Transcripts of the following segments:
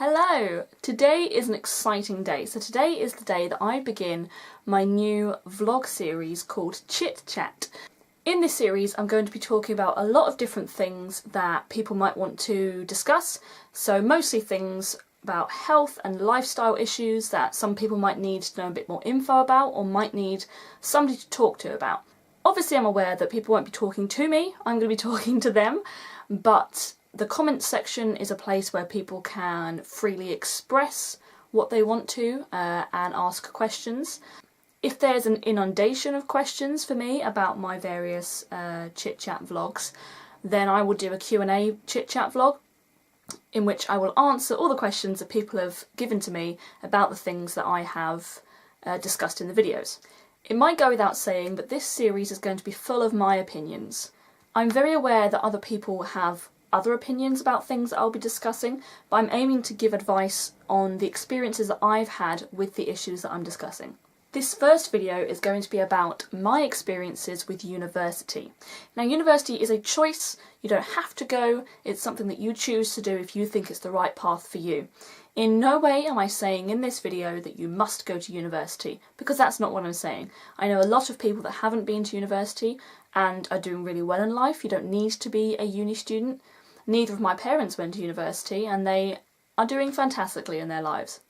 Hello! Today is an exciting day. So today is the day that I begin my new vlog series called Chit-Chat. In this series I'm going to be talking about a lot of different things that people might want to discuss. So mostly things about health and lifestyle issues that some people might need to know a bit more info about or might need somebody to talk to about. Obviously I'm aware that people won't be talking to me, I'm going to be talking to them, but the comments section is a place where people can freely express what they want to and ask questions. If there's an inundation of questions for me about my various chit-chat vlogs, then I will do a Q&A chit-chat vlog in which I will answer all the questions that people have given to me about the things that I have discussed in the videos. It might go without saying, but this series is going to be full of my opinions. I'm very aware that other people have other opinions about things that I'll be discussing, but I'm aiming to give advice on the experiences that I've had with the issues that I'm discussing. This first video is going to be about my experiences with university. Now, university is a choice, you don't have to go, it's something that you choose to do if you think it's the right path for you. In no way am I saying in this video that you must go to university, because that's not what I'm saying. I know a lot of people that haven't been to university and are doing really well in life. You don't need to be a uni student. Neither of my parents went to university and they are doing fantastically in their lives.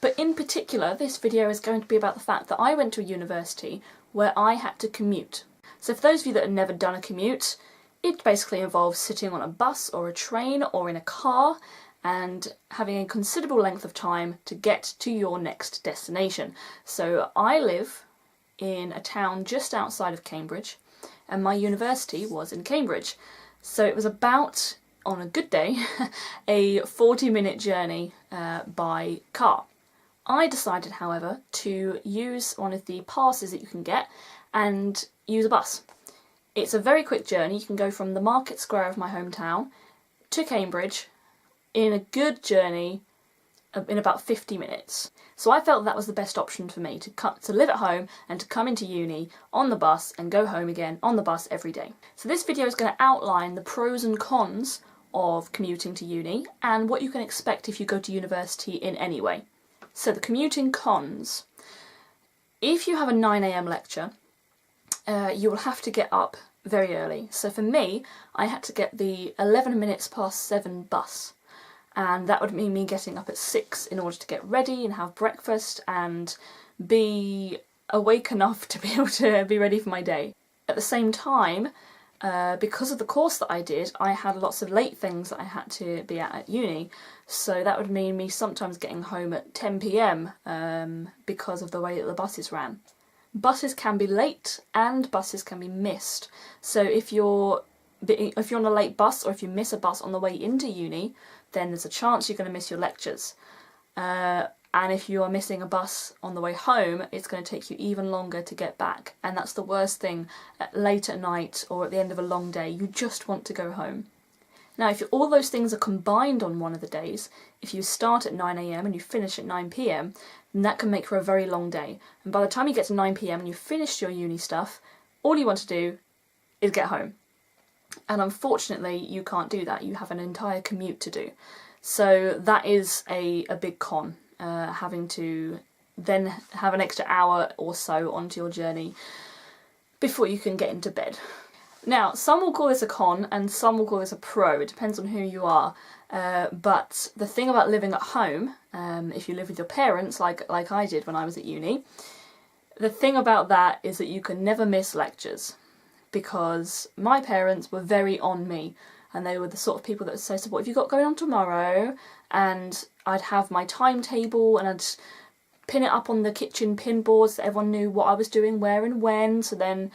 But in particular, this video is going to be about the fact that I went to a university where I had to commute. So for those of you that have never done a commute, it basically involves sitting on a bus or a train or in a car and having a considerable length of time to get to your next destination. So I live in a town just outside of Cambridge and my university was in Cambridge. So it was about, on a good day, a 40-minute journey by car. I decided, however, to use one of the passes that you can get and use a bus. It's a very quick journey. You can go from the market square of my hometown to Cambridge in a good journey in about 50 minutes. So I felt that was the best option for me, to live at home and to come into uni on the bus and go home again on the bus every day. So this video is going to outline the pros and cons of commuting to uni and what you can expect if you go to university in any way. So the commuting cons. If you have a 9 AM lecture, you will have to get up very early. So for me, I had to get the 11 minutes past 7 bus. And that would mean me getting up at 6 in order to get ready and have breakfast and be awake enough to be able to be ready for my day. At the same time, because of the course that I did, I had lots of late things that I had to be at uni, so that would mean me sometimes getting home at 10 PM because of the way that the buses ran. Buses can be late and buses can be missed, so if you're on a late bus or if you miss a bus on the way into uni, then there's a chance you're going to miss your lectures. And if you are missing a bus on the way home, it's going to take you even longer to get back. And that's the worst thing late at night or at the end of a long day. You just want to go home. Now, if all those things are combined on one of the days, if you start at 9 AM and you finish at 9 PM, then that can make for a very long day. And by the time you get to 9 PM and you've finished your uni stuff, all you want to do is get home. And unfortunately, you can't do that. You have an entire commute to do. So that is a big con. Having to then have an extra hour or so onto your journey before you can get into bed. Now, some will call this a con and some will call this a pro. It depends on who you are. But the thing about living at home, if you live with your parents, like I did when I was at uni, the thing about that is that you can never miss lectures, because my parents were very on me. And they were the sort of people that would say, so what have you got going on tomorrow? And I'd have my timetable and I'd pin it up on the kitchen pin boards so everyone knew what I was doing, where and when. So then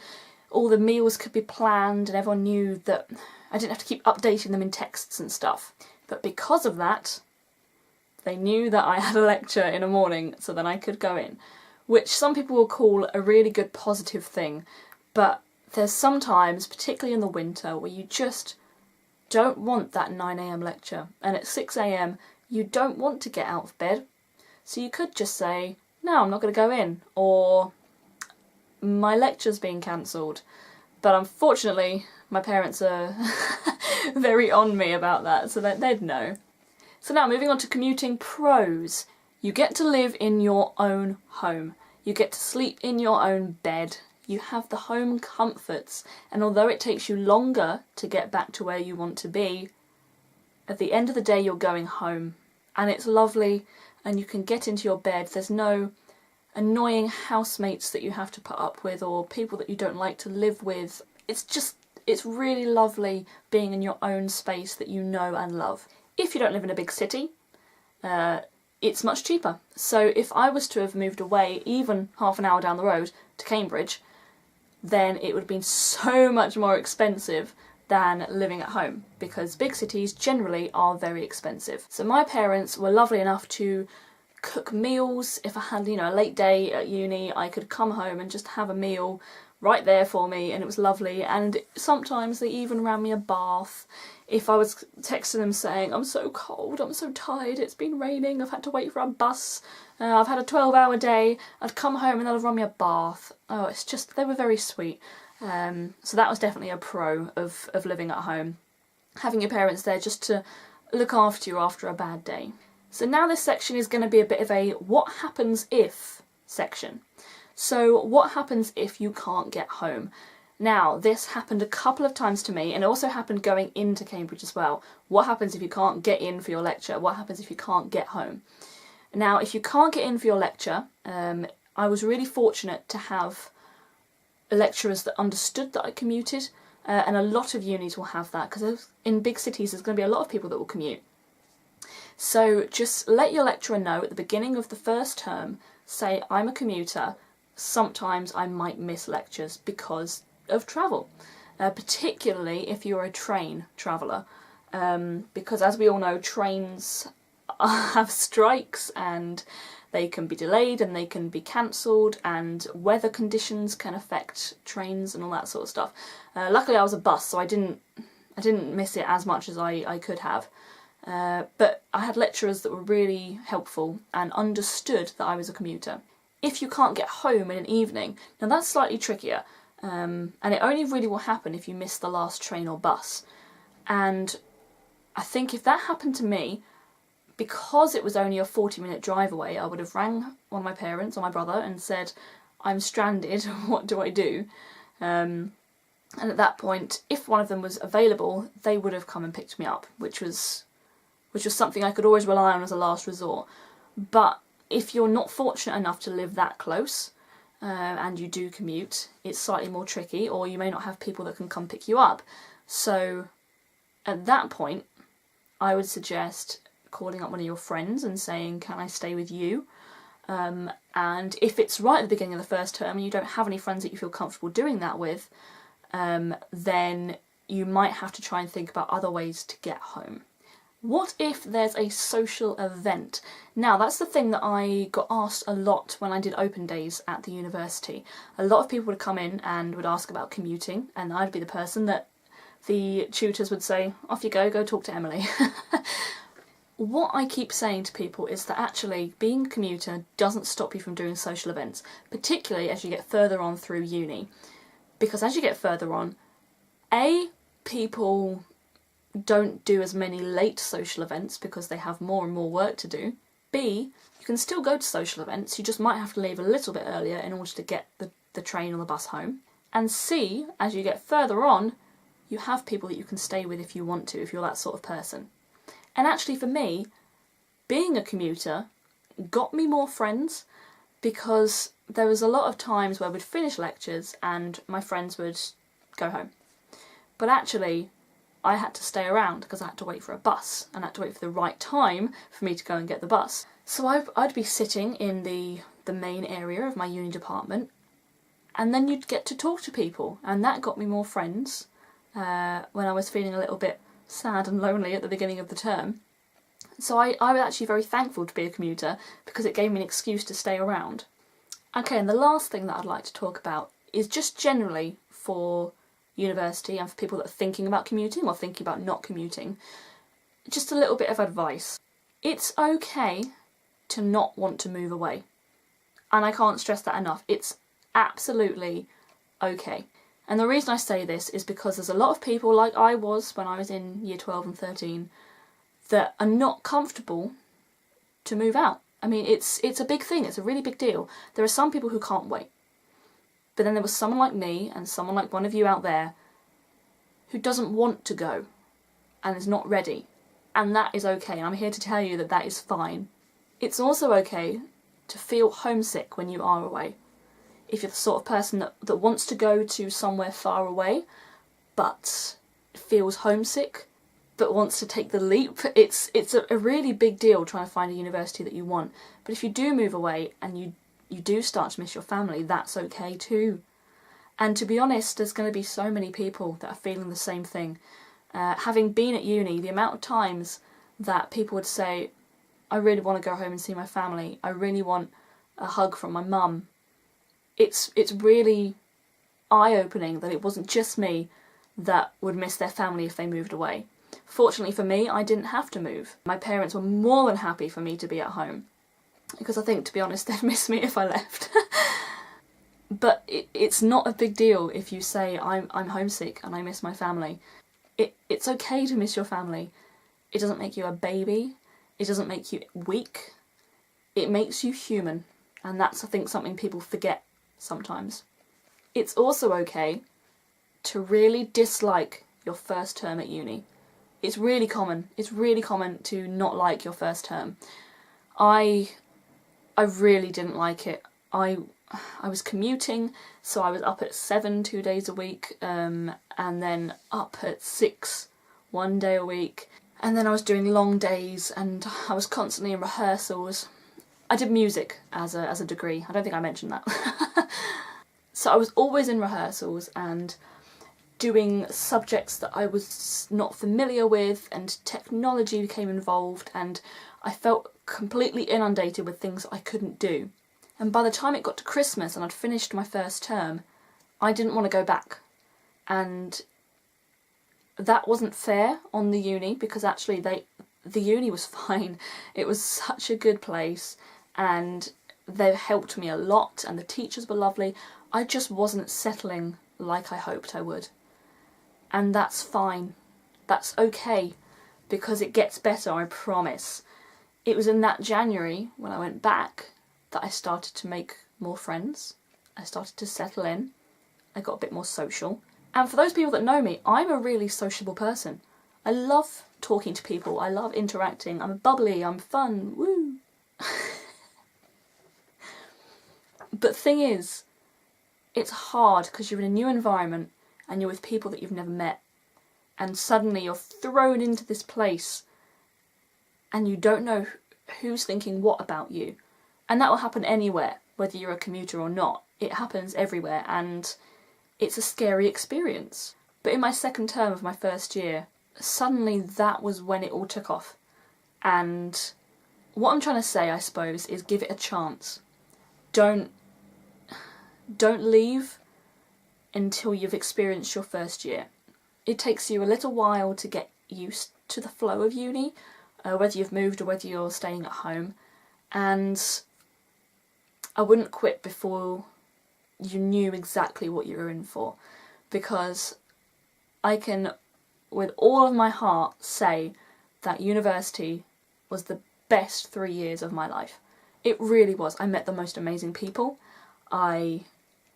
all the meals could be planned and everyone knew that I didn't have to keep updating them in texts and stuff. But because of that, they knew that I had a lecture in the morning so then I could go in. Which some people will call a really good positive thing. But there's sometimes, particularly in the winter, where you just don't want that 9 AM lecture, and at 6 AM you don't want to get out of bed, so you could just say, no, I'm not going to go in, or my lecture's being cancelled. But unfortunately my parents are very on me about that, so that they'd know. So now moving on to commuting pros. You get to live in your own home. You get to sleep in your own bed. You have the home comforts, and although it takes you longer to get back to where you want to be, at the end of the day you're going home, and it's lovely, and you can get into your bed. There's no annoying housemates that you have to put up with or people that you don't like to live with. It's really lovely being in your own space that you know and love. If you don't live in a big city, it's much cheaper. So if I was to have moved away even half an hour down the road to Cambridge, then it would have been so much more expensive than living at home, because big cities generally are very expensive. So my parents were lovely enough to cook meals. If I had, a late day at uni, I could come home and just have a meal right there for me, and it was lovely. And sometimes they even ran me a bath. If I was texting them saying, I'm so cold, I'm so tired, it's been raining, I've had to wait for a bus, I've had a 12-hour day, I'd come home and they'd run me a bath. Oh, they were very sweet. So that was definitely a pro of living at home. Having your parents there just to look after you after a bad day. So now this section is going to be a bit of a what happens if section. So what happens if you can't get home? Now, this happened a couple of times to me, and it also happened going into Cambridge as well. What happens if you can't get in for your lecture? What happens if you can't get home? Now, if you can't get in for your lecture, I was really fortunate to have lecturers that understood that I commuted, and a lot of unis will have that, because in big cities there's going to be a lot of people that will commute. So just let your lecturer know at the beginning of the first term, say, I'm a commuter, sometimes I might miss lectures because of travel, particularly if you're a train traveller, because as we all know, trains have strikes and they can be delayed and they can be cancelled, and weather conditions can affect trains and all that sort of stuff. Luckily I was a bus, so I didn't miss it as much as I could have, but I had lecturers that were really helpful and understood that I was a commuter. If you can't get home in an evening, now that's slightly trickier. And it only really will happen if you miss the last train or bus. And I think if that happened to me, because it was only a 40-minute drive away, I would have rang one of my parents or my brother and said, I'm stranded, what do I do? And at that point, if one of them was available, they would have come and picked me up, which was something I could always rely on as a last resort. But if you're not fortunate enough to live that close, and you do commute, it's slightly more tricky, or you may not have people that can come pick you up. So at that point, I would suggest calling up one of your friends and saying, can I stay with you? And if it's right at the beginning of the first term and you don't have any friends that you feel comfortable doing that with, then you might have to try and think about other ways to get home. What if there's a social event? Now, that's the thing that I got asked a lot when I did open days at the university. A lot of people would come in and would ask about commuting, and I'd be the person that the tutors would say, off you go talk to Emily. What I keep saying to people is that actually being a commuter doesn't stop you from doing social events, particularly as you get further on through uni. Because as you get further on, people don't do as many late social events because they have more and more work to do. B, you can still go to social events, you just might have to leave a little bit earlier in order to get the train or the bus home. And C, as you get further on, you have people that you can stay with if you want to, if you're that sort of person. And actually for me, being a commuter got me more friends, because there was a lot of times where we'd finish lectures and my friends would go home. But actually, I had to stay around because I had to wait for a bus and I had to wait for the right time for me to go and get the bus. So I'd be sitting in the main area of my uni department, and then you'd get to talk to people, and that got me more friends when I was feeling a little bit sad and lonely at the beginning of the term. So I was actually very thankful to be a commuter because it gave me an excuse to stay around. Okay, and the last thing that I'd like to talk about is just generally for university and for people that are thinking about commuting or thinking about not commuting, just a little bit of advice. It's okay to not want to move away. And I can't stress that enough. It's absolutely okay. And the reason I say this is because there's a lot of people, like I was when I was in year 12 and 13, that are not comfortable to move out. I mean, it's a big thing, it's a really big deal. There are some people who can't wait. But then there was someone like me and someone like one of you out there who doesn't want to go and is not ready. And that is okay, and I'm here to tell you that that is fine. It's also okay to feel homesick when you are away. If you're the sort of person that wants to go to somewhere far away, but feels homesick, but wants to take the leap, it's a really big deal trying to find a university that you want. But if you do move away and you do start to miss your family, that's okay too. And to be honest, there's going to be so many people that are feeling the same thing. Having been at uni, the amount of times that people would say, I really want to go home and see my family, I really want a hug from my mum. It's really eye-opening that it wasn't just me that would miss their family if they moved away. Fortunately for me, I didn't have to move. My parents were more than happy for me to be at home, because I think, to be honest, they'd miss me if I left. But it's not a big deal if you say, I'm homesick and I miss my family. It's okay to miss your family. It doesn't make you a baby. It doesn't make you weak. It makes you human. And that's, I think, something people forget sometimes. It's also okay to really dislike your first term at uni. It's really common. It's really common to not like your first term. I really didn't like it. I was commuting, so I was up at 7 2 days a week, and then up at 6 1 day a week, and then I was doing long days, and I was constantly in rehearsals. I did music as a degree. I don't think I mentioned that. So I was always in rehearsals and doing subjects that I was not familiar with, and technology became involved, and I felt completely inundated with things I couldn't do. And by the time it got to Christmas and I'd finished my first term, I didn't want to go back. And that wasn't fair on the uni, because actually the uni was fine. It was such a good place, and they helped me a lot, and the teachers were lovely. I just wasn't settling like I hoped I would. And that's fine. That's okay, because it gets better, I promise. It was in that January, when I went back, that I started to make more friends. I started to settle in. I got a bit more social. And for those people that know me, I'm a really sociable person. I love talking to people. I love interacting. I'm bubbly. I'm fun. Woo! But thing is, it's hard because you're in a new environment and you're with people that you've never met. And suddenly you're thrown into this place and you don't know who's thinking what about you. And that will happen anywhere, whether you're a commuter or not. It happens everywhere, and it's a scary experience. But in my second term of my first year, suddenly that was when it all took off. And what I'm trying to say, I suppose, is give it a chance. Don't leave until you've experienced your first year. It takes you a little while to get used to the flow of uni, whether you've moved or whether you're staying at home. And I wouldn't quit before you knew exactly what you were in for, because I can, with all of my heart, say that university was the best 3 years of my life. It really was. I met the most amazing people. I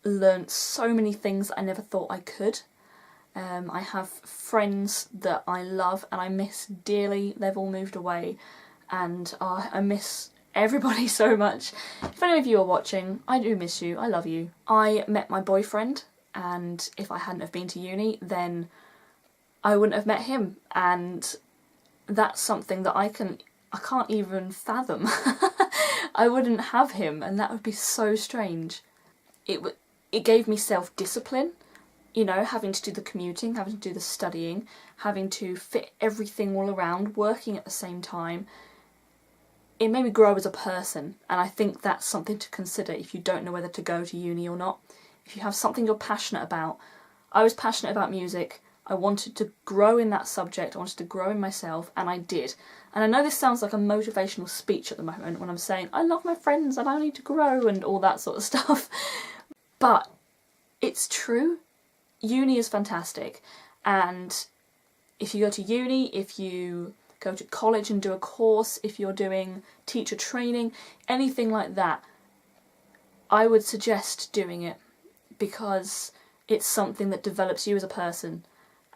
learnt so many things I never thought I could. I have friends that I love and I miss dearly. They've all moved away, and I miss everybody so much. If any of you are watching, I do miss you. I love you. I met my boyfriend, and if I hadn't have been to uni, then I wouldn't have met him, and that's something that I can't even fathom. I wouldn't have him, and that would be so strange. It gave me self-discipline, you know, having to do the commuting, having to do the studying, having to fit everything all around, working at the same time. It made me grow as a person, and I think that's something to consider if you don't know whether to go to uni or not. If you have something you're passionate about. I was passionate about music. I wanted to grow in that subject. I wanted to grow in myself, and I did. And I know this sounds like a motivational speech at the moment when I'm saying I love my friends and I need to grow and all that sort of stuff. But it's true. Uni is fantastic, and if you go to uni, if you go to college and do a course, if you're doing teacher training, anything like that, I would suggest doing it because it's something that develops you as a person,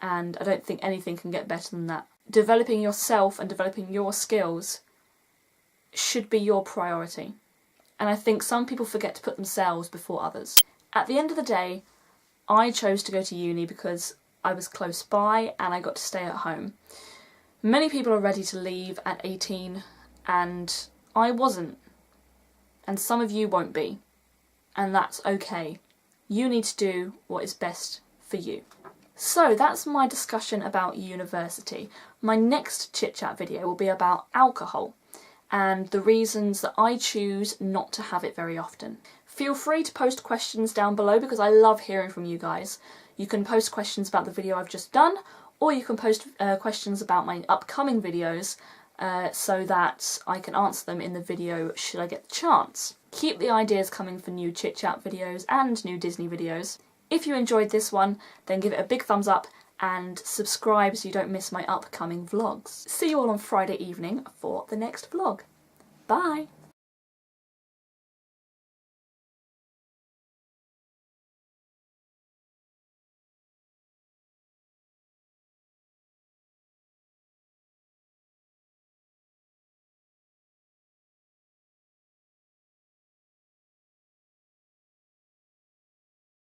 and I don't think anything can get better than that. Developing yourself and developing your skills should be your priority. And I think some people forget to put themselves before others. At the end of the day, I chose to go to uni because I was close by and I got to stay at home. Many people are ready to leave at 18 and I wasn't. And some of you won't be. And that's okay. You need to do what is best for you. So that's my discussion about university. My next chit-chat video will be about alcohol and the reasons that I choose not to have it very often. Feel free to post questions down below because I love hearing from you guys. You can post questions about the video I've just done, or you can post questions about my upcoming videos so that I can answer them in the video should I get the chance. Keep the ideas coming for new chit-chat videos and new Disney videos. If you enjoyed this one, then give it a big thumbs up and subscribe so you don't miss my upcoming vlogs. See you all on Friday evening for the next vlog. Bye!